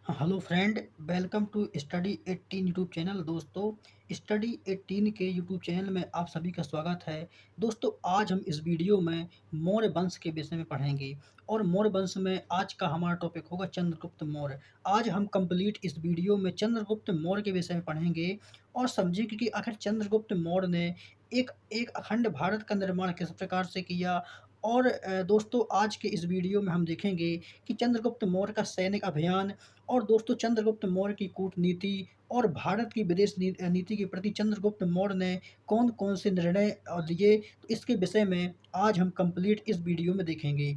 Hello friend, welcome to study 18 YouTube channel. दोस्तों, study 18 के YouTube channel में आप सभी का स्वागत है। दोस्तों, आज हम इस वीडियो में मौर्य वंश के विषय में पढ़ेंगे और मौर्य वंश में आज का हमारा टॉपिक होगा चंद्रगुप्त मौर्य। आज हम कंप्लीट इस वीडियो में चंद्रगुप्त मौर्य के विषय में पढ़ेंगे और समझेंगे कि आखिर चंद्रगुप्त मौर्य ने एक एक अखंड भारत का निर्माण किस प्रकार से किया। और दोस्तों, आज के इस वीडियो में हम देखेंगे कि चंद्रगुप्त मौर्य का सैनिक अभियान और दोस्तों चंद्रगुप्त मौर्य की कूटनीति और भारत की विदेश नीति के प्रति चंद्रगुप्त मौर्य ने कौन-कौन से निर्णय लिए, तो इसके विषय में आज हम कंप्लीट इस वीडियो में देखेंगे।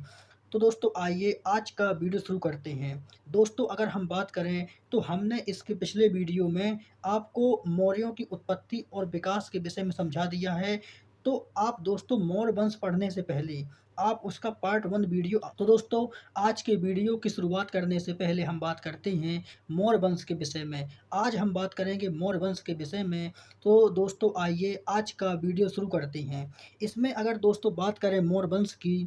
तो दोस्तों, आइए आज का वीडियो शुरू करते हैं। दोस्तों, अगर हम बात करें तो हमने इसके पिछले वीडियो में आपको मौर्यों की उत्पत्ति और विकास के विषय में समझा दिया है। तो आप दोस्तों मौर्य वंश पढ़ने से पहले आप उसका पार्ट 1 वीडियो तो दोस्तों, आज के वीडियो की शुरुआत करने से पहले हम बात करते हैं मौर्य वंश के विषय में। आज हम बात करेंगे मौर्य वंश के विषय में। तो दोस्तों, आइए आज का वीडियो शुरू करते हैं। इसमें अगर दोस्तों बात करें मौर्य वंश की,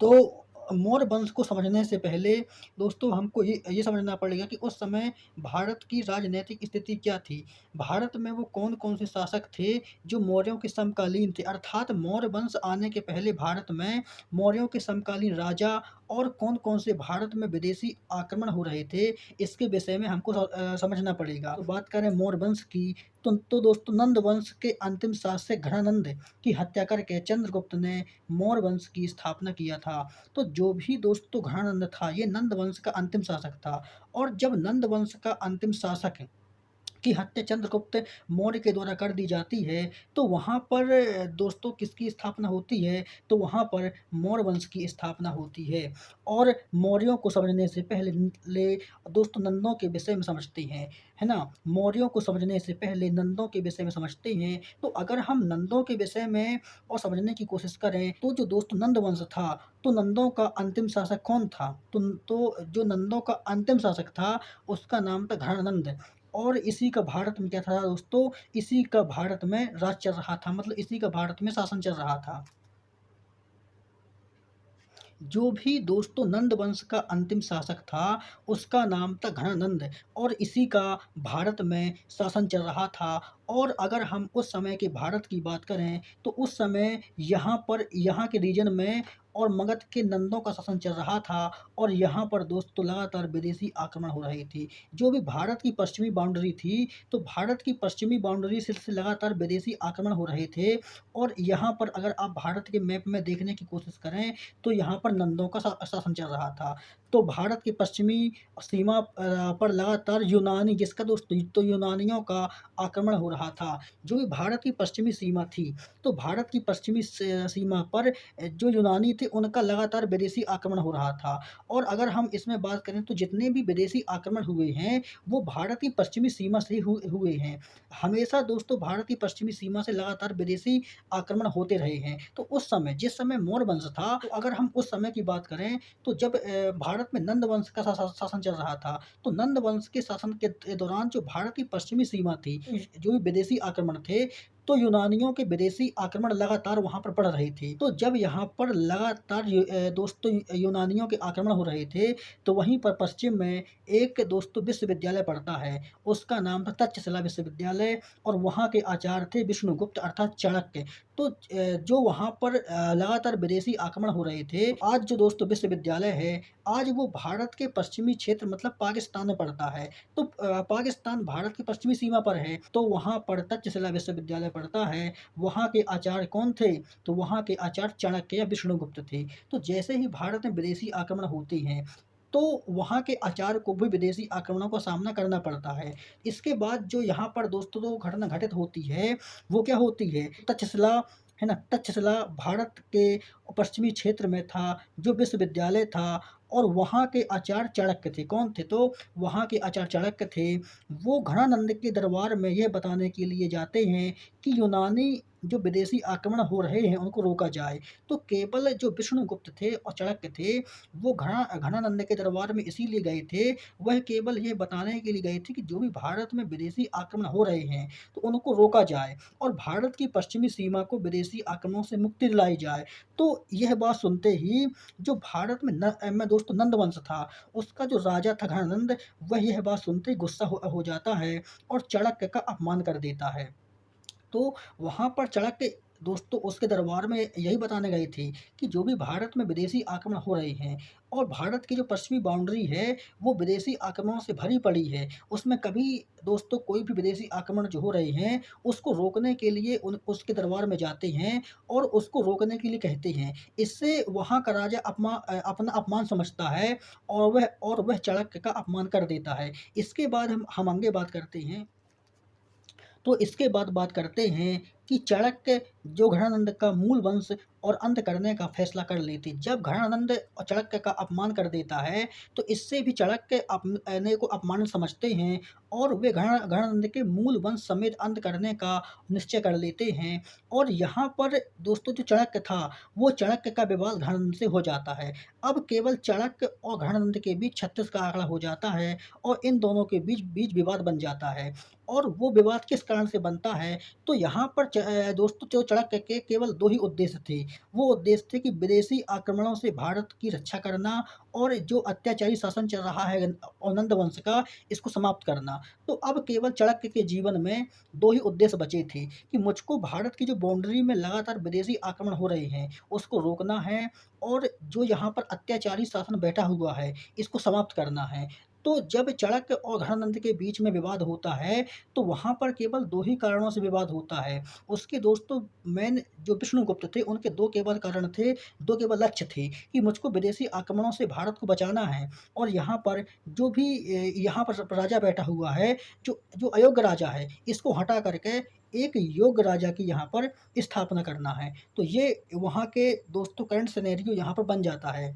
तो मौर्य वंश को समझने से पहले दोस्तों हमको ये समझना पड़ेगा कि उस समय भारत की राजनैतिक स्थिति क्या थी। भारत में वो कौन-कौन से शासक थे जो मौर्यों के समकालीन थे, अर्थात मौर्य वंश आने के पहले भारत में मौर्यों के समकालीन राजा और कौन-कौन से भारत में विदेशी आक्रमण हो रहे थे, इसके विषय में हमको समझना पड़ेगा। तो बात करें मौर्य वंश की, तो दोस्तों नंद वंश के अंतिम शासक घनानंद की हत्या करके चंद्रगुप्त ने मौर्य वंश की स्थापना किया था। तो जो भी दोस्तों घनानंद था, ये नंद वंश का अंतिम शासक था। और जब नंद वंश का अंतिम शासक की हत्या चंद्रगुप्त मौर्य के द्वारा कर दी जाती है, तो वहाँ पर दोस्तों किसकी स्थापना होती है? तो वहाँ पर मौर्य वंश की स्थापना होती है। और मौर्यों को समझने से पहले दोस्तों नंदों के विषय में समझते हैं, है ना? मौर्यों को समझने से पहले नंदों के विषय में समझते हैं। तो अगर हम नंदों के विषय में और समझने की कोशिश करें, तो जो दोस्तों नंद वंश था, तो नंदों का अंतिम शासक कौन था? तो जो नंदों का अंतिम शासक था, उसका नाम था घनानंद। और इसी का भारत में क्या था दोस्तों, इसी का भारत में राज चल रहा था, मतलब इसी का भारत में शासन चल रहा था। जो भी दोस्तों नंद वंश का अंतिम शासक था, उसका नाम था घनानंद और इसी का भारत में शासन चल रहा था। और अगर हम उस समय के भारत की बात करें, तो उस समय यहाँ के रीजन में और मगध के नंदों का शासन चल रहा था और यहाँ पर दोस्तों लगातार विदेशी आक्रमण हो रहे थे। जो भी भारत की पश्चिमी बाउंड्री थी, तो भारत की पश्चिमी बाउंड्री से लगातार विदेशी आक्रमण हो रहे थे। और यहाँ पर अगर आप भारत के मैप में देखने की कोशिश करें, तो यहाँ पर नंदों का शासन चल रहा था। तो भारत की पश्चिमी सीमा पर लगातार यूनानी जिसका दोस्तों तो यूनानियों का आक्रमण हो रहा था। जो भी भारत की पश्चिमी सीमा थी, तो भारत की पश्चिमी सीमा पर जो यूनानी थे उनका लगातार विदेशी आक्रमण हो रहा था। और अगर हम इसमें बात करें, तो जितने भी विदेशी आक्रमण हुए हैं, वो भारत की पश्चिमी सीमा से हुए हैं। हमेशा दोस्तों भारत की पश्चिमी सीमा से लगातार विदेशी आक्रमण होते रहे हैं। तो उस समय जिस समय मौर्य वंश था, तो अगर हम उस समय की बात करें, तो जब भारत में नंद वंश का शासन चल रहा था, तो नंद वंश के शासन के दौरान जो भारत की पश्चिमी सीमा थी, जो भी विदेशी आक्रमण थे, तो यूनानियों के विदेशी आक्रमण लगातार वहाँ पर बढ़ रहे थे। तो जब यहाँ पर लगातार दोस्तों यूनानियों के आक्रमण हो रहे थे, तो वहीं पर पश्चिम में एक दोस्तों विश्वविद्यालय पड़ता है, उसका नाम था तक्षशिला विश्वविद्यालय और वहाँ के आचार्य थे विष्णुगुप्त अर्थात चाणक्य। तो जो वहाँ पर लगातार विदेशी आक्रमण हो रहे थे, आज जो दोस्तों विश्वविद्यालय है, आज वो भारत के पश्चिमी क्षेत्र मतलब पाकिस्तान में पड़ता है। तो पाकिस्तान भारत की पश्चिमी सीमा पर है, तो वहाँ पर तक्षशिला विश्वविद्यालय पड़ता है। वहाँ के आचार्य कौन थे? तो वहाँ के आचार्य चाणक्य या विष्णुगुप्त थे। तो जैसे ही भारत में विदेशी आक्रमण होते हैं, तो वहाँ के आचार्य को भी विदेशी आक्रमणों का सामना करना पड़ता है। इसके बाद जो यहाँ पर दोस्तों जो घटना घटित होती है, वो क्या होती है? तक्षशिला, है ना? तक्षशिला भारत के पश्चिमी क्षेत्र में था, जो विश्वविद्यालय था और वहाँ के आचार्य चाणक्य थे। कौन थे? तो वहाँ के आचार्य चाणक्य थे। वो घनानंद के दरबार में ये बताने के लिए जाते हैं कि यूनानी जो विदेशी आक्रमण हो रहे हैं उनको रोका जाए। तो केवल जो विष्णुगुप्त थे और चाणक्य थे, वो घनानंद के दरबार में इसीलिए गए थे, वह केवल ये बताने के लिए गए थे कि जो भी भारत में विदेशी आक्रमण हो रहे हैं, तो उनको रोका जाए और भारत की पश्चिमी सीमा को विदेशी आक्रमणों से मुक्ति दिलाई जाए। तो यह बात सुनते ही जो भारत में दोस्तों नंद वंश था, उसका जो राजा था घनानंद, वह यह बात सुनते ही गुस्सा हो जाता है और चाणक्य का अपमान कर देता है। तो वहाँ पर चाणक्य दोस्तों उसके दरबार में यही बताने गए थे कि जो भी भारत में विदेशी आक्रमण हो रहे हैं और भारत की जो पश्चिमी बाउंड्री है, वो विदेशी आक्रमणों से भरी पड़ी है। उसमें कभी दोस्तों कोई भी विदेशी आक्रमण जो हो रहे हैं, उसको रोकने के लिए उसके दरबार में जाते हैं और उसको रोकने के लिए कहते हैं। इससे वहाँ का राजा अपना अपमान समझता है और वह चाणक्य का अपमान कर देता है। इसके बाद हम आगे बात करते हैं। तो इसके बाद बात करते हैं कि चाणक्य जो घनानंद का मूल वंश और अंत करने का फैसला कर लेते। जब घनानंद चाणक्य का अपमान कर देता है, तो इससे भी चाणक्य अपने को अपमानित समझते हैं और वे घनानंद के मूल वंश समेत अंत करने का निश्चय कर लेते हैं। और यहाँ पर दोस्तों जो चाणक्य था, वो चाणक्य का विवाद घनानंद से हो जाता है। अब केवल चाणक्य और घनानंद के बीच 36 का आंकड़ा हो जाता है और इन दोनों के बीच बीच विवाद बन जाता है। और वो विवाद किस कारण से बनता है, तो यहाँ पर दोस्तों जो चाणक्य के केवल 2 ही उद्देश्य थे। वो उद्देश्य थे कि विदेशी आक्रमणों से भारत की रक्षा करना और जो अत्याचारी शासन चल रहा है नंद वंश का, इसको समाप्त करना। तो अब केवल चाणक्य के जीवन में 2 ही उद्देश्य बचे थे कि मुझको भारत की जो बाउंड्री में लगातार विदेशी आक्रमण हो रहे हैं, उसको रोकना है और जो यहाँ पर अत्याचारी शासन बैठा हुआ है, इसको समाप्त करना है। तो जब चाणक्य और घनानंद के बीच में विवाद होता है, तो वहाँ पर केवल 2 ही कारणों से विवाद होता है। उसके दोस्तों मेन जो विष्णुगुप्त थे, उनके 2 केवल कारण थे, 2 केवल लक्ष्य थे कि मुझको विदेशी आक्रमणों से भारत को बचाना है और यहाँ पर जो भी यहाँ पर राजा बैठा हुआ है, जो जो अयोग्य राजा है, इसको हटा करके एक योग्य राजा की यहाँ पर स्थापना करना है। तो ये वहाँ के दोस्तों करंट सिनेरियो यहाँ पर बन जाता है।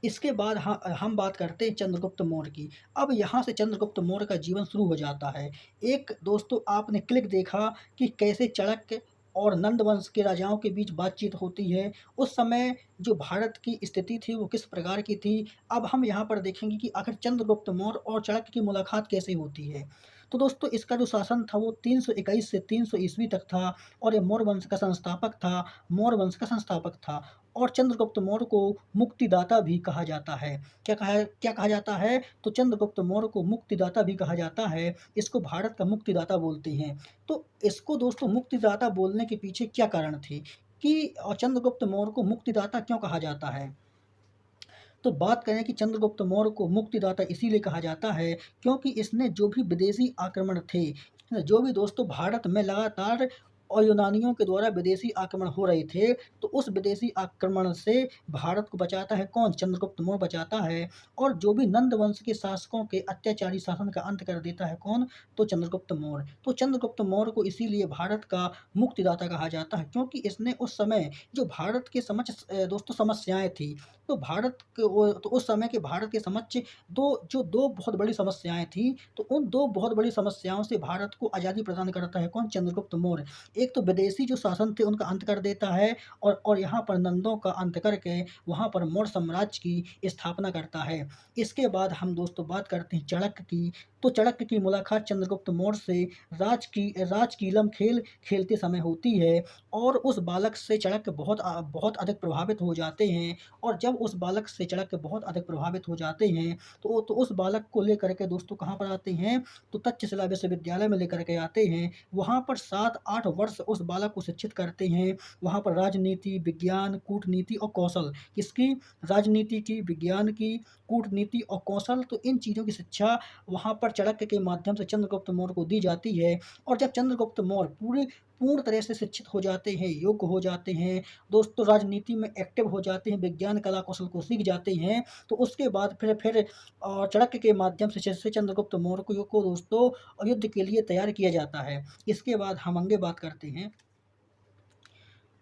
इसके बाद हम बात करते हैं चंद्रगुप्त मौर्य की। अब यहाँ से चंद्रगुप्त मौर्य का जीवन शुरू हो जाता है। एक दोस्तों आपने क्लिक देखा कि कैसे चाणक्य और नंद वंश के राजाओं के बीच बातचीत होती है। उस समय जो भारत की स्थिति थी वो किस प्रकार की थी। अब हम यहाँ पर देखेंगे कि आखिर चंद्रगुप्त मौर्य और चाणक्य की मुलाकात कैसे होती है। तो दोस्तों इसका जो शासन था वो 321 से 300 ईस्वी तक था और ये मौर्य वंश का संस्थापक था और चंद्रगुप्त मौर्य को मुक्तिदाता भी कहा जाता है। क्या कहा जाता है? तो चंद्रगुप्त मौर्य को मुक्तिदाता भी कहा जाता है। इसको भारत का मुक्तिदाता बोलते हैं। तो इसको दोस्तों मुक्तिदाता बोलने के पीछे क्या कारण थे कि चंद्रगुप्त मौर्य को मुक्तिदाता क्यों कहा जाता है? तो बात करें कि चंद्रगुप्त मौर्य को मुक्तिदाता इसीलिए कहा जाता है क्योंकि इसने जो भी विदेशी आक्रमण थे, जो भी दोस्तों भारत में लगातार और यूनानियों के द्वारा विदेशी आक्रमण हो रहे थे, तो उस विदेशी आक्रमण से भारत को बचाता है कौन? चंद्रगुप्त मौर्य बचाता है और जो भी नंद वंश के शासकों के अत्याचारी शासन का अंत कर देता है कौन? तो चंद्रगुप्त मौर्य। तो चंद्रगुप्त मौर्य को इसीलिए भारत का मुक्तिदाता कहा जाता है क्योंकि इसने उस समय जो भारत के समक्ष दोस्तों समस्याएँ थी, तो उस समय के भारत के समक्ष 2 बहुत बड़ी समस्याएँ थी, तो उन 2 बहुत बड़ी समस्याओं से भारत को आज़ादी प्रदान करता है कौन? चंद्रगुप्त मौर्य। एक तो विदेशी जो शासन थे उनका अंत कर देता है और यहाँ पर नंदों का अंत करके वहाँ पर मौर्य साम्राज्य की स्थापना करता है। इसके बाद हम दोस्तों बात करते हैं चाणक्य की। तो चाणक्य की मुलाकात चंद्रगुप्त मौर्य से राजकीलम खेल खेलते समय होती है और उस बालक से चाणक्य बहुत अधिक प्रभावित हो जाते हैं और जब उस बालक से चाणक्य बहुत अधिक प्रभावित हो जाते हैं, तो उस बालक को लेकर के दोस्तों कहाँ पर आते हैं? तो तक्षशिला विश्वविद्यालय में लेकर के आते हैं। वहाँ पर 7-8 वर्ष उस बालक को शिक्षित करते हैं। वहाँ पर राजनीति, विज्ञान, कूटनीति और कौशल किसकी? राजनीति की, विज्ञान की, कूटनीति और कौशल, तो इन चीज़ों की शिक्षा वहाँ पर चाणक्य के माध्यम से चंद्रगुप्त मौर्य को दी जाती है। और जब चंद्रगुप्त मौर्य पूर्ण तरह से शिक्षित हो जाते हैं, योग्य हो जाते हैं, दोस्तों राजनीति में एक्टिव हो जाते हैं, विज्ञान कला कौशल को सीख जाते हैं, तो उसके बाद फिर चाणक्य के माध्यम से चंद्रगुप्त मौर्य को दोस्तों युद्ध के लिए तैयार किया जाता है। इसके बाद हम आगे बात करते हैं।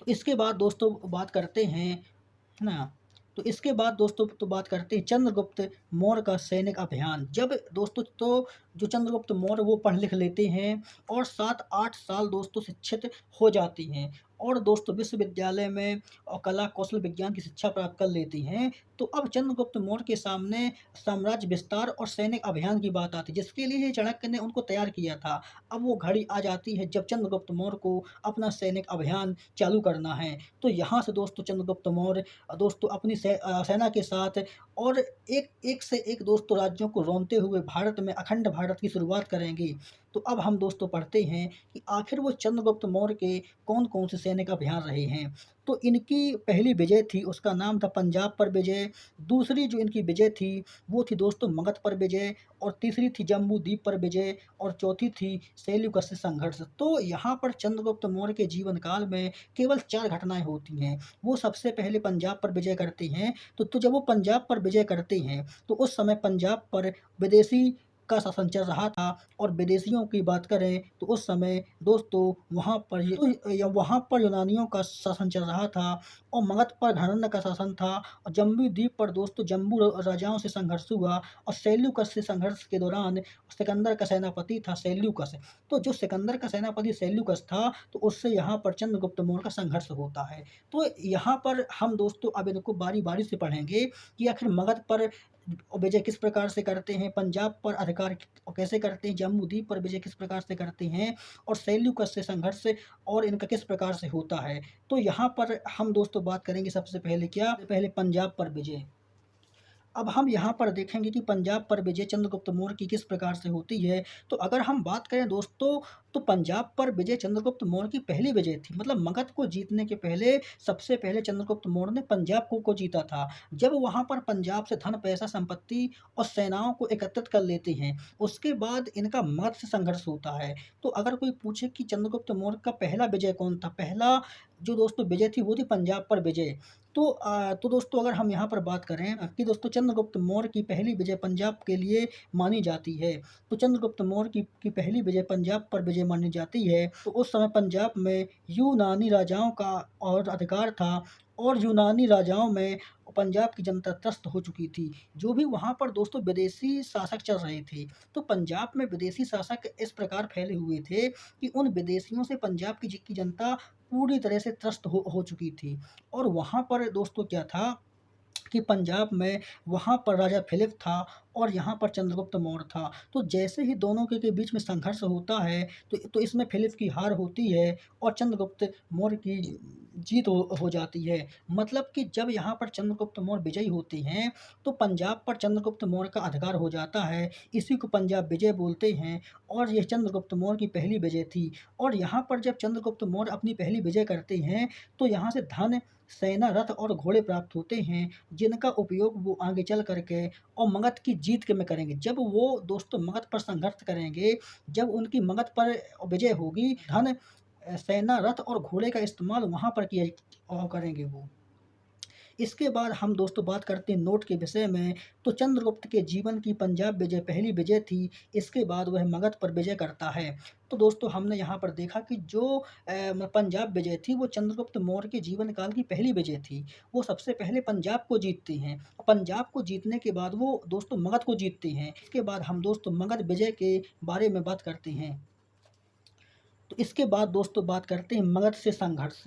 तो इसके बाद दोस्तों बात करते हैं, है ना? तो इसके बाद दोस्तों तो बात करते हैं चंद्रगुप्त मौर्य का सैनिक अभियान। जब दोस्तों तो जो चंद्रगुप्त मौर्य वो पढ़ लिख लेते हैं और 7-8 साल दोस्तों शिक्षित हो जाती हैं और दोस्तों विश्वविद्यालय में कला, कौशल, विज्ञान की शिक्षा प्राप्त कर लेती हैं। तो अब चंद्रगुप्त मौर्य के सामने साम्राज्य विस्तार और सैनिक अभियान की बात आती है, जिसके लिए चाणक्य ने उनको तैयार किया था। अब वो घड़ी आ जाती है जब चंद्रगुप्त मौर्य को अपना सैनिक अभियान चालू करना है। तो यहाँ से दोस्तों चंद्रगुप्त मौर्य दोस्तों अपनी सेना के साथ और एक से एक दोस्तों राज्यों को रौंदते हुए भारत में अखंड भारत की शुरुआत करेंगे। तो अब हम दोस्तों पढ़ते हैं कि आखिर वो चंद्रगुप्त मौर्य के कौन-कौन से सैनिक अभियान रहे हैं। तो इनकी पहली विजय थी, उसका नाम था पंजाब पर विजय। दूसरी जो इनकी विजय थी, वो थी दोस्तों मगध पर विजय और तीसरी थी जम्बूद्वीप पर विजय और चौथी थी सेल्यूकस से संघर्ष। तो यहाँ पर चंद्रगुप्त मौर्य के जीवन काल में केवल 4 घटनाएँ होती हैं। वो सबसे पहले पंजाब पर विजय करते हैं, तो जब वो पंजाब पर विजय करते हैं, तो उस समय पंजाब पर विदेशी का शासन चल रहा था और विदेशियों की बात करें तो उस समय दोस्तों वहाँ पर यूनानियों का शासन चल रहा था और मगध पर घनंद का शासन था और जम्बू द्वीप पर दोस्तों जम्बू राजाओं से संघर्ष हुआ और सेल्यूकस से संघर्ष के दौरान सिकंदर का सेनापति था सेल्यूकस। तो जो सिकंदर का सेनापति सेल्यूकस था, तो उससे यहाँ पर चंद्रगुप्त मौर्य का संघर्ष होता है। तो यहाँ पर हम दोस्तों अब इनको बारी-बारी से पढ़ेंगे कि आखिर मगध पर विजय किस प्रकार से करते हैं, पंजाब पर अधिकार कैसे करते हैं, जम्बूद्वीप पर विजय किस प्रकार से करते हैं और सेल्यूकस से संघर्ष और इनका किस प्रकार से होता है। तो यहाँ पर हम दोस्तों बात करेंगे सबसे पहले पहले पंजाब पर विजय। अब हम यहाँ पर देखेंगे कि पंजाब पर विजय चंद्रगुप्त मौर्य की किस प्रकार से होती है। तो अगर हम बात करें दोस्तों, तो पंजाब पर विजय चंद्रगुप्त मौर्य की पहली विजय थी। मतलब मगध को जीतने के पहले सबसे पहले चंद्रगुप्त मौर्य ने पंजाब को जीता था। जब वहाँ पर पंजाब से धन, पैसा, संपत्ति और सेनाओं को एकत्रित कर लेते हैं, उसके बाद इनका मगध से संघर्ष होता है। तो अगर कोई पूछे कि चंद्रगुप्त मौर्य का पहला विजय कौन था? पहला जो दोस्तों विजय थी वो थी पंजाब पर विजय। तो दोस्तों अगर हम यहाँ पर बात करें कि दोस्तों चंद्रगुप्त मौर्य की पहली विजय पंजाब के लिए मानी जाती है। तो चंद्रगुप्त मौर्य की पहली विजय पंजाब पर विजय मानी जाती है। तो उस समय पंजाब में यूनानी राजाओं का और अधिकार था और यूनानी राजाओं में पंजाब की जनता त्रस्त हो चुकी थी। जो भी वहाँ पर दोस्तों विदेशी शासक चल रहे थे, तो पंजाब में विदेशी शासक इस प्रकार फैले हुए थे कि उन विदेशियों से पंजाब की जनता पूरी तरह से त्रस्त हो चुकी थी। और वहाँ पर दोस्तों क्या था कि पंजाब में वहाँ पर राजा फिलिप था और यहाँ पर चंद्रगुप्त मौर्य था। तो जैसे ही दोनों के बीच में संघर्ष होता है, तो इसमें फिलिप की हार होती है और चंद्रगुप्त मौर्य की जीत हो जाती है। मतलब कि जब यहाँ पर चंद्रगुप्त मौर्य विजयी होते हैं, तो पंजाब पर चंद्रगुप्त मौर्य का अधिकार हो जाता है। इसी को पंजाब विजय बोलते हैं और यह चंद्रगुप्त मौर्य की पहली विजय थी। और यहाँ पर जब चंद्रगुप्त मौर्य अपनी पहली विजय करते हैं, तो यहाँ से धन, सेना, रथ और घोड़े प्राप्त होते हैं, जिनका उपयोग वो आगे चल कर के और मगध की जीत के में करेंगे। जब वो दोस्तों मगध पर संघर्ष करेंगे, जब उनकी मगध पर विजय होगी, धन, सेना, रथ और घोड़े का इस्तेमाल वहाँ पर करेंगे वो। इसके बाद हम दोस्तों बात करते हैं नोट के विषय में। तो चंद्रगुप्त के जीवन की पंजाब विजय पहली विजय थी, इसके बाद वह मगध पर विजय करता है। तो दोस्तों हमने यहाँ पर देखा कि जो पंजाब विजय थी वो चंद्रगुप्त मौर्य के जीवन काल की पहली विजय थी। वो सबसे पहले पंजाब को जीतते हैं। पंजाब को जीतने के बाद वो दोस्तों मगध को जीतते हैं। इसके बाद हम दोस्तों मगध विजय के बारे में बात करते हैं। तो इसके बाद दोस्तों बात करते हैं मगध से संघर्ष,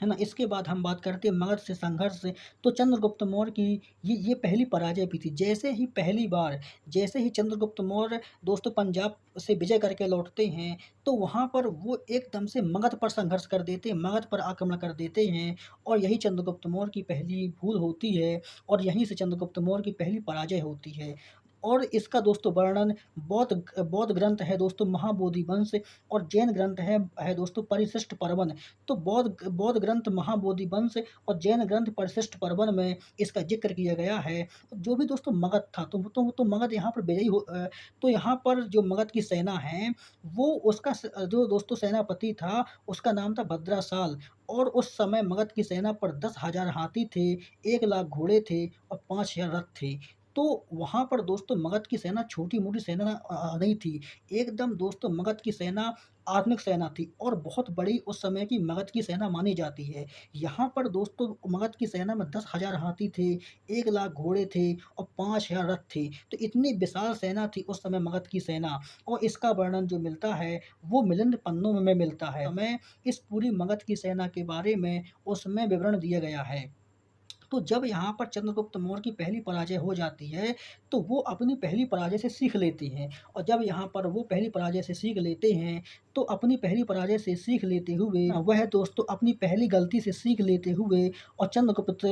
है ना? इसके बाद हम बात करते हैं मगध से संघर्ष। तो चंद्रगुप्त मौर्य की ये पहली पराजय भी थी। जैसे ही चंद्रगुप्त मौर्य दोस्तों पंजाब से विजय करके लौटते हैं, तो वहाँ पर वो एकदम से मगध पर संघर्ष कर देते हैं, मगध पर आक्रमण कर देते हैं और यही चंद्रगुप्त मौर्य की पहली भूल होती है और यहीं से चंद्रगुप्त मौर्य की पहली पराजय होती है। और इसका दोस्तों वर्णन बौद्ध ग्रंथ है दोस्तों महाबोधि वंश और जैन ग्रंथ है दोस्तों परिशिष्ट पर्वन। तो बौद्ध ग्रंथ महाबोधि वंश और जैन ग्रंथ परिशिष्ट पर्वन में इसका ज़िक्र किया गया है। जो भी दोस्तों मगध था तो मगध यहाँ पर विजयी तो यहाँ पर जो मगध की सेना है वो उसका जो दोस्तों सेनापति था उसका नाम था भद्रासाल और उस समय मगध की सेना पर 10,000 हाथी थे, 1 लाख घोड़े थे और 5,000 रथ थे। तो वहाँ पर दोस्तों मगध की सेना छोटी-मोटी सेना नहीं थी। एकदम दोस्तों मगध की सेना आधुनिक सेना थी और बहुत बड़ी उस समय की मगध की सेना मानी जाती है। यहाँ पर दोस्तों मगध की सेना में 10,000 हाथी थे, 1 लाख घोड़े थे और 5,000 रथ थे। तो इतनी विशाल सेना थी उस समय मगध की सेना, और इसका वर्णन जो मिलता है वो मिलिंद पन्नों में मिलता है। हमें इस पूरी मगध की सेना के बारे में उसमें विवरण दिया गया है। तो जब यहाँ पर चंद्रगुप्त मौर्य की पहली पराजय हो जाती है, तो वो अपनी पहली पराजय से सीख लेते हैं, और जब यहाँ पर वो पहली पराजय से सीख लेते हैं, तो अपनी पहली पराजय से सीख लेते हुए वह दोस्तों अपनी पहली गलती से सीख लेते हुए और चंद्रगुप्त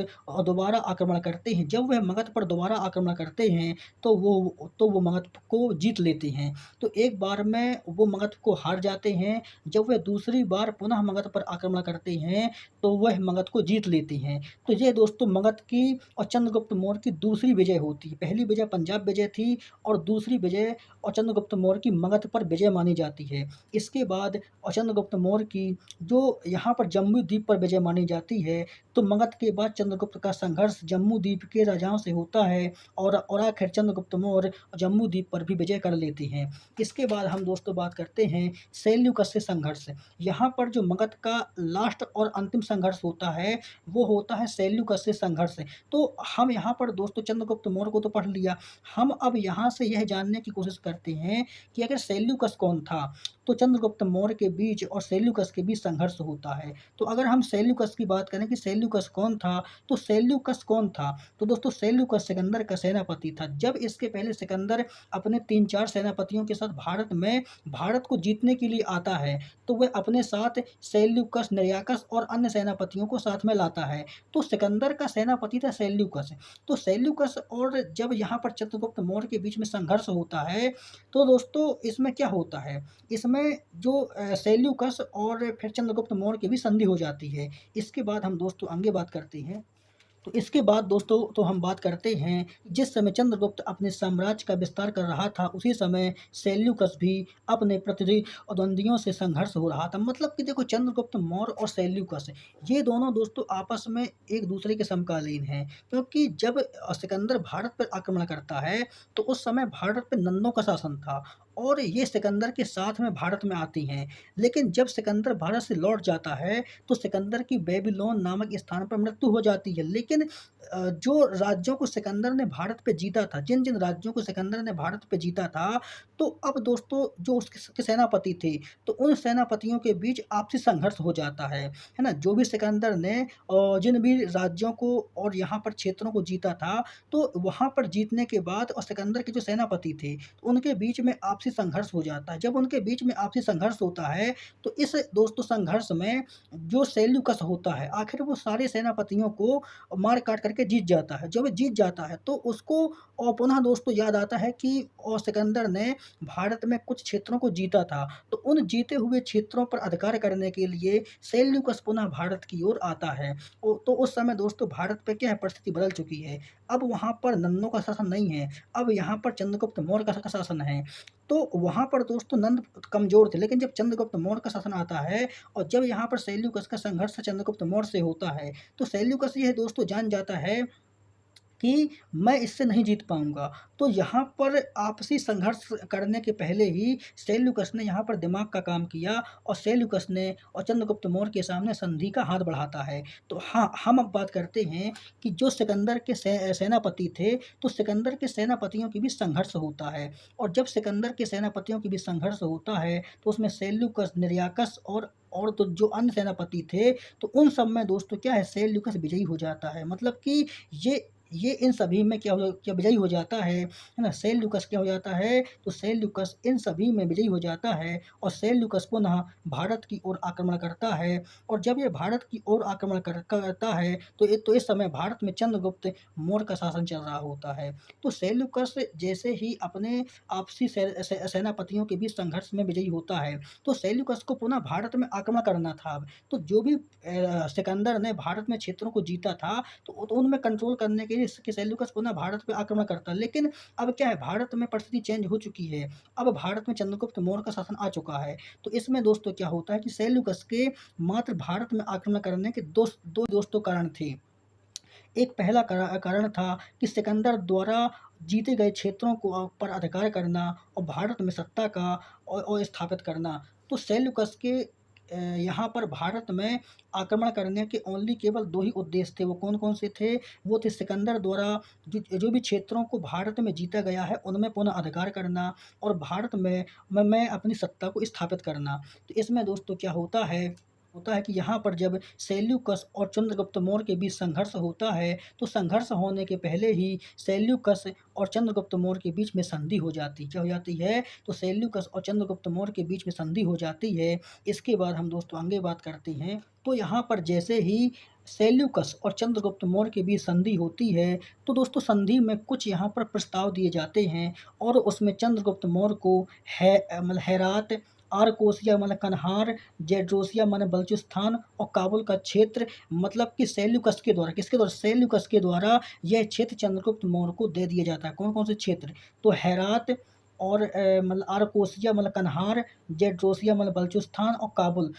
दोबारा आक्रमण करते हैं। जब वह मगध पर दोबारा आक्रमण करते हैं, तो वो मगध को जीत लेते हैं। तो एक बार में वो मगध को हार जाते हैं, जब वह दूसरी बार पुनः मगध पर आक्रमण करते हैं, तो वह मगध को जीत लेते हैं। तो ये दोस्तों मगध की और चंद्रगुप्त मौर्य की दूसरी विजय होती है। पहली विजय पंजाब विजय थी और दूसरी विजय और चंद्रगुप्त मौर्य की मगध पर विजय मानी जाती है। इसके बाद और चंद्रगुप्त मौर्य की जो यहाँ पर जम्मू द्वीप पर विजय मानी जाती है। तो मगध के बाद चंद्रगुप्त का संघर्ष जम्मू द्वीप के राजाओं से होता है, और आखिर चंद्रगुप्त मौर्य जम्मू द्वीप पर भी विजय कर लेते हैं। इसके बाद हम दोस्तों बात करते हैं सैल्यूकस से संघर्ष। यहाँ पर जो मगध का लास्ट और अंतिम संघर्ष होता है, वो होता है सैल्यूकस से संघर्ष। तो हम यहाँ पर दोस्तों चंद्रगुप्त मौर्य को तो पढ़ लिया, हम अब यहाँ से यह जानने की कोशिश करते हैं कि अगर सैल्यूकस कौन था, तो चंद्रगुप्त मौर्य के बीच और सैल्यूकस के बीच संघर्ष होता है। तो अगर हम सैल्यूकस की बात करें कि सैल्यूकस कौन था, तो सैल्यूकस कौन था? तो दोस्तों सैल्यूकस सिकंदर का सेनापति था। जब इसके पहले सिकंदर अपने 3-4 सेनापतियों के साथ भारत को जीतने के लिए आता है, तो वह अपने साथ सैल्यूकस, निर्याकस और अन्य सेनापतियों को साथ में लाता है। तो सिकंदर का सेनापति था सैल्यूकस। तो सैल्यूकस और जब यहाँ पर चंद्रगुप्त मौर्य के बीच में संघर्ष होता है, तो दोस्तों इसमें क्या होता है? इसमें जो सैल्यूकस और फिर चंद्रगुप्त मौर्य की भी संधि हो जाती है। इसके बाद हम दोस्तों आगे बात करते हैं। तो इसके बाद दोस्तों तो हम बात करते हैं, जिस समय चंद्रगुप्त अपने साम्राज्य का विस्तार कर रहा था, उसी समय सैल्यूकस भी अपने प्रतिद्वंदियों से संघर्ष हो रहा था। मतलब कि देखो चंद्रगुप्त मौर्य और सैल्यूकस, ये दोनों दोस्तों आपस में एक दूसरे के समकालीन हैं, क्योंकि जब सिकंदर भारत पर आक्रमण करता है, तो उस समय भारत पे नंदों का शासन था और ये सिकंदर के साथ में भारत में आती हैं। लेकिन जब सिकंदर भारत से लौट जाता है, तो सिकंदर की बेबीलोन नामक स्थान पर मृत्यु हो जाती है। लेकिन जो राज्यों को सिकंदर ने भारत पे जीता था, जिन-जिन राज्यों को सिकंदर ने भारत पे जीता था, तो अब दोस्तों जो उसके सेनापति थे, तो उन सेनापतियों के बीच आपसी संघर्ष हो जाता है ना? जो भी सिकंदर ने जिन भी राज्यों को और यहाँ पर क्षेत्रों को जीता था, तो वहाँ पर जीतने के बाद और सिकंदर के जो सेनापति थे, तो उनके बीच में आपसी संघर्ष हो जाता है। जब उनके बीच में आपसी संघर्ष होता है, तो इस दोस्तों संघर्ष में जो सैल्यूकस होता है, आखिर वो सारे सेनापतियों को मार काट करके जीत जाता है। जब वो जीत जाता है, तो उसको पुनः दोस्तों याद आता है कि सिकंदर ने भारत में कुछ क्षेत्रों को जीता था। तो उन जीते हुए क्षेत्रों पर अधिकार करने के लिए सैल्यूकस पुनः भारत की ओर आता है। तो उस समय दोस्तों भारत पे क्या है, परिस्थिति बदल चुकी है। अब वहाँ पर नंदों का शासन नहीं है, अब यहाँ पर चंद्रगुप्त मौर्य का शासन है। तो वहाँ पर दोस्तों नंद कमज़ोर थे, लेकिन जब चंद्रगुप्त मौर्य का शासन आता है और जब यहाँ पर सैल्यूकस का संघर्ष चंद्रगुप्त मौर्य से होता है, तो सैल्यूकस ये दोस्तों जान जाता है कि मैं इससे नहीं जीत पाऊँगा। तो यहाँ पर आपसी संघर्ष करने के पहले ही सैल्यूकस ने यहाँ पर दिमाग का काम किया और सैल्यूकस ने और चंद्रगुप्त मौर्य के सामने संधि का हाथ बढ़ाता है। तो हाँ, हम अब बात करते हैं कि जो सिकंदर के सेनापति थे, तो सिकंदर के सेनापतियों के बीच संघर्ष होता है, और जब सिकंदर के सेनापतियों के बीच संघर्ष होता है, तो उसमें सैल्यूकस, निर्याकस और तो जो अन्य सेनापति थे, तो उन सब में दोस्तों क्या है, सैल्यूकस विजयी हो जाता है। मतलब कि ये इन सभी में क्या विजयी हो जाता है ना? सैल्यूकस क्या हो जाता है, तो सैल्यूकस इन सभी में विजयी हो जाता है और सैल्यूकस पुनः भारत की ओर आक्रमण करता है, और जब ये भारत की ओर आक्रमण करता है, तो इस समय भारत में चंद्रगुप्त मौर्य का शासन चल रहा होता है। तो सैल्यूकस जैसे ही अपने आपसी सेनापतियों के बीच संघर्ष में विजयी होता है, तो सैल्यूकस को पुनः भारत में आक्रमण करना था अब। तो जो भी सिकंदर ने भारत में क्षेत्रों को जीता था, तो उनमें कंट्रोल करने के लिए कि सैल्यूकस पुनः भारत पे आक्रमण करता है। लेकिन अब क्या है, भारत में परिस्थिति चेंज हो चुकी है। अब भारत में चंद्रगुप्त मौर्य का शासन आ चुका है। तो इसमें दोस्तों क्या होता है कि सैल्यूकस के मात्र भारत में आक्रमण करने के दो दोस्तों कारण थे। एक पहला कारण था कि सिकंदर द्वारा जीते गए क्षेत्रों को पर अधिकार करना और भारत में सत्ता का स्थापित करना। तो सेल्यूकस के यहाँ पर भारत में आक्रमण करने के केवल 2 ही उद्देश्य थे। वो कौन-कौन से थे? वो थे सिकंदर द्वारा जो भी क्षेत्रों को भारत में जीता गया है, उनमें पुनः अधिकार करना और भारत में अपनी सत्ता को स्थापित करना। तो इसमें दोस्तों क्या होता है कि यहाँ पर जब सेल्यूकस और चंद्रगुप्त मौर्य के बीच संघर्ष होता है, तो संघर्ष होने के पहले ही सेल्यूकस और चंद्रगुप्त मौर्य के बीच में संधि हो जाती क्या हो जाती है? तो सेल्यूकस और चंद्रगुप्त मौर्य के बीच में संधि हो जाती है। इसके बाद हम दोस्तों आगे बात करते हैं। तो यहाँ पर जैसे ही सेल्यूकस और चंद्रगुप्त मौर्य के बीच संधि होती है, तो दोस्तों संधि में कुछ यहाँ पर प्रस्ताव दिए जाते हैं और उसमें चंद्रगुप्त मौर्य को मतलब हेरात, आरकोसिया मतलब कन्हार, जेड्रोसिया माने बलूचिस्तान और काबुल का क्षेत्र मतलब कि सेल्यूकस के द्वारा किसके द्वारा? सेल्यूकस के द्वारा यह क्षेत्र चंद्रगुप्त मौर्य को दे दिया जाता है। कौन-कौन से क्षेत्र? तो हेरात और मतलब आरकोसिया मतलब कन्हार, जेड्रोसिया मतलब बलूचिस्तान और काबुल।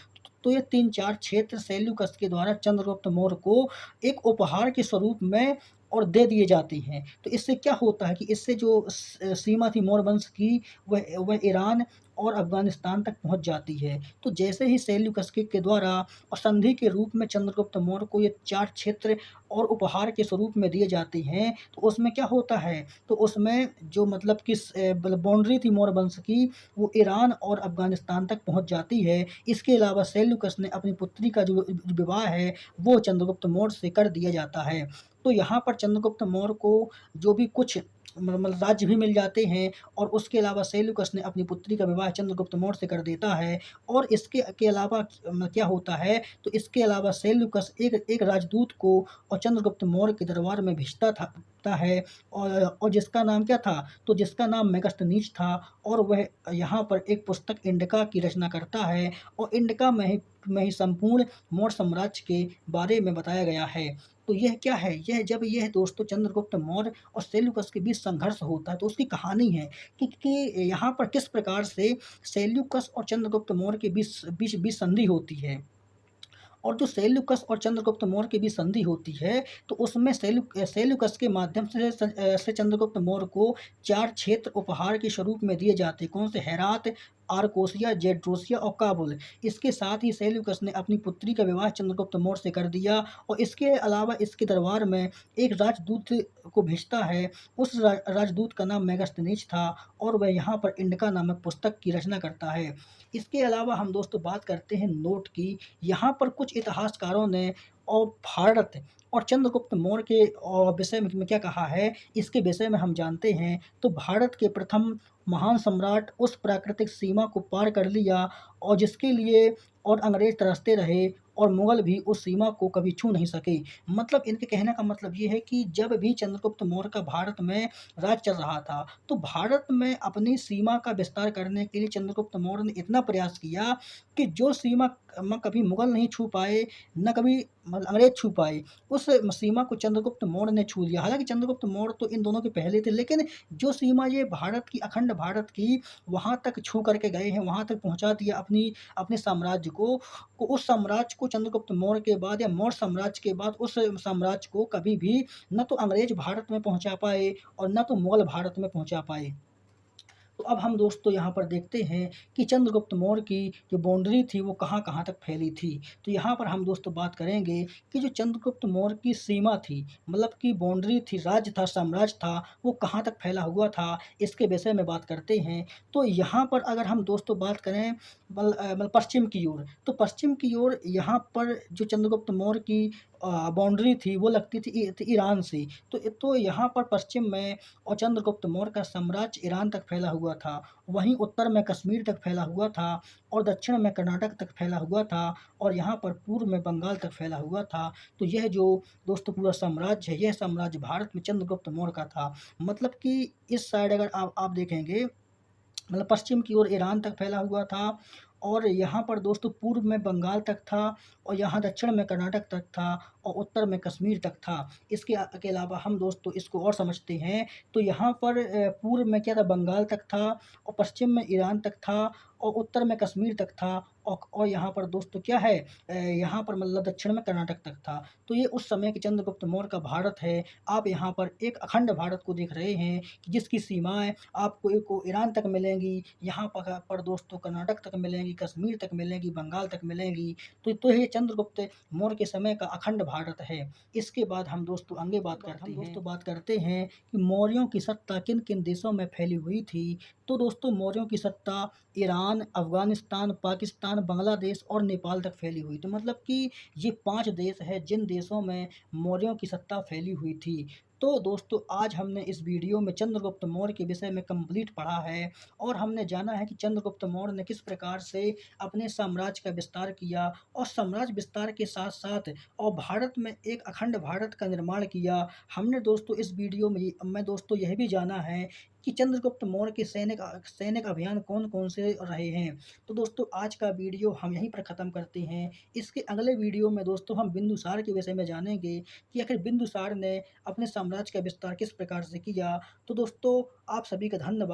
तो ये 3-4 क्षेत्र सेल्यूकस के द्वारा चंद्रगुप्त मौर्य को एक उपहार के स्वरूप में और दे दिए जाते हैं। तो इससे क्या होता है कि इससे जो सीमा थी मौर्य वंश की वह ईरान और अफ़गानिस्तान तक पहुँच जाती है। तो जैसे ही सेल्यूकस के द्वारा और संधि के रूप में चंद्रगुप्त मौर्य को ये 4 क्षेत्र और उपहार के स्वरूप में दिए जाते हैं, तो उसमें क्या होता है? तो उसमें जो मतलब कि बाउंड्री थी मौर्य वंश की, वो ईरान और अफ़गानिस्तान तक पहुँच जाती है। इसके अलावा सेल्यूकस ने अपनी पुत्री का जो विवाह है, वो चंद्रगुप्त मौर्य से कर दिया जाता है। तो यहाँ पर चंद्रगुप्त मौर्य को जो भी कुछ मतलब राज्य भी मिल जाते हैं और उसके अलावा सेल्यूकस ने अपनी पुत्री का विवाह चंद्रगुप्त मौर्य से कर देता है और इसके के अलावा क्या होता है? तो इसके अलावा सेल्यूकस एक राजदूत को और चंद्रगुप्त मौर्य के दरबार में भेजता है और जिसका नाम क्या था? तो जिसका नाम मेगास्थनीज था और वह यहाँ पर एक पुस्तक इंडिका की रचना करता है और इंडिका में ही संपूर्ण मौर्य साम्राज्य के बारे में बताया गया है। तो यह क्या है? यह दोस्तों चंद्रगुप्त मौर्य और सेल्यूकस के बीच संघर्ष होता है, तो उसकी कहानी है कि यहाँ पर किस प्रकार से सेल्यूकस और चंद्रगुप्त मौर्य के बीच बीच बीच संधि होती है। और जो सेल्यूकस और चंद्रगुप्त मौर्य के बीच संधि होती है, तो उसमें सेल्यूकस के माध्यम से चंद्रगुप्त मौर्य को 4 क्षेत्र उपहार के स्वरूप में दिए जाते हैं। कौन से? हेरात, आरकोसिया, जेड्रोसिया और काबुल। इसके साथ ही सेल्यूकस ने अपनी पुत्री का विवाह चंद्रगुप्त मौर्य से कर दिया और इसके अलावा इसके दरबार में एक राजदूत को भेजता है। उस राजदूत का नाम मेगास्थनीज था और वह यहाँ पर इंडिका नामक पुस्तक की रचना करता है। इसके अलावा हम दोस्तों बात करते हैं नोट की। यहाँ पर कुछ इतिहासकारों ने और भारत और चंद्रगुप्त मौर्य के विषय में क्या कहा है, इसके विषय में हम जानते हैं। तो भारत के प्रथम महान सम्राट उस प्राकृतिक सीमा को पार कर लिया और जिसके लिए और अंग्रेज तरसते रहे और मुगल भी उस सीमा को कभी छू नहीं सके। मतलब इनके कहने का मतलब ये है कि जब भी चंद्रगुप्त मौर्य का भारत में राज चल रहा था, तो भारत में अपनी सीमा का विस्तार करने के लिए चंद्रगुप्त मौर्य ने इतना प्रयास किया कि जो सीमा कभी मुगल नहीं छू पाए, ना कभी मतलब अंग्रेज छू पाए, उस सीमा को चंद्रगुप्त मौर्य ने छू लिया। हालाँकि चंद्रगुप्त मौर्य तो इन दोनों के पहले थे, लेकिन जो सीमा ये भारत की अखंड भारत की वहाँ तक छू करके गए हैं, वहाँ तक पहुँचा दिया अपने साम्राज्य को उस साम्राज्य को चंद्रगुप्त मौर्य के बाद या मौर्य साम्राज्य के बाद उस साम्राज्य को कभी भी ना तो अंग्रेज भारत में पहुँचा पाए और ना तो मुगल भारत में पहुँचा पाए। तो अब हम दोस्तों यहाँ पर देखते हैं कि चंद्रगुप्त मौर्य की जो बाउंड्री थी वो कहाँ-कहाँ तक फैली थी। तो यहाँ पर हम दोस्तों बात करेंगे कि जो चंद्रगुप्त मौर्य की सीमा थी, मतलब कि बाउंड्री थी, राज्य था, साम्राज्य था, वो कहाँ तक फैला हुआ था, इसके विषय में बात करते हैं। तो यहाँ पर अगर हम दोस्तों बात करें मतलब पश्चिम की ओर, तो पश्चिम की ओर यहाँ पर जो चंद्रगुप्त मौर्य की बाउंड्री थी वो लगती थी ईरान से। तो यहाँ पर पश्चिम में और चंद्रगुप्त मौर्य का साम्राज्य ईरान तक फैला हुआ था। वहीं उत्तर में कश्मीर तक फैला हुआ था और दक्षिण में कर्नाटक तक फैला हुआ था और यहाँ पर पूर्व में बंगाल तक फैला हुआ था। तो यह जो दोस्तों पूरा साम्राज्य है, यह साम्राज्य भारत में चंद्रगुप्त मौर्य का था। मतलब कि इस साइड अगर आप देखेंगे मतलब पश्चिम की ओर ईरान तक फैला हुआ था और यहाँ पर दोस्तों पूर्व में बंगाल तक था और यहाँ दक्षिण में कर्नाटक तक था और उत्तर में कश्मीर तक था। के अलावा हम दोस्तों इसको और समझते हैं तो यहाँ पर पूर्व में क्या था, बंगाल तक था और पश्चिम में ईरान तक था और उत्तर में कश्मीर तक था और यहाँ पर दोस्तों क्या है, यहाँ पर मतलब दक्षिण में कर्नाटक तक था। तो ये उस समय के चंद्रगुप्त मौर्य का भारत है। आप यहाँ पर एक अखंड भारत को देख रहे हैं कि जिसकी सीमाएँ आपको ईरान तक मिलेंगी, यहाँ पर दोस्तों कर्नाटक तक मिलेंगी, कश्मीर तक मिलेंगी, बंगाल तक मिलेंगी। तो ये चंद्रगुप्त मौर्य के समय का अखंड भारत है। इसके बाद हम दोस्तों आगे बात करते हैं कि मौर्यों की सत्ता किन-किन देशों में फैली हुई थी। तो दोस्तों मौर्यों की सत्ता ईरान, अफ़गानिस्तान, पाकिस्तान, बांग्लादेश और नेपाल तक फैली हुई। तो मतलब कि ये 5 देश हैं जिन देशों में मौर्यों की सत्ता फैली हुई थी। तो दोस्तों आज हमने इस वीडियो में चंद्रगुप्त मौर्य के विषय में कंप्लीट पढ़ा है और हमने जाना है कि चंद्रगुप्त मौर्य ने किस प्रकार से अपने साम्राज्य का विस्तार किया और साम्राज्य विस्तार के साथ-साथ और भारत में एक अखंड भारत का निर्माण किया। हमने दोस्तों इस वीडियो में दोस्तों यह भी जाना है कि चंद्रगुप्त मौर्य के सैनिक अभियान कौन-कौन से रहे हैं। तो दोस्तों आज का वीडियो हम यहीं पर ख़त्म करते हैं। इसके अगले वीडियो में दोस्तों हम बिंदुसार के विषय में जानेंगे कि आखिर बिंदुसार ने अपने साम्राज्य का विस्तार किस प्रकार से किया। तो दोस्तों आप सभी का धन्यवाद।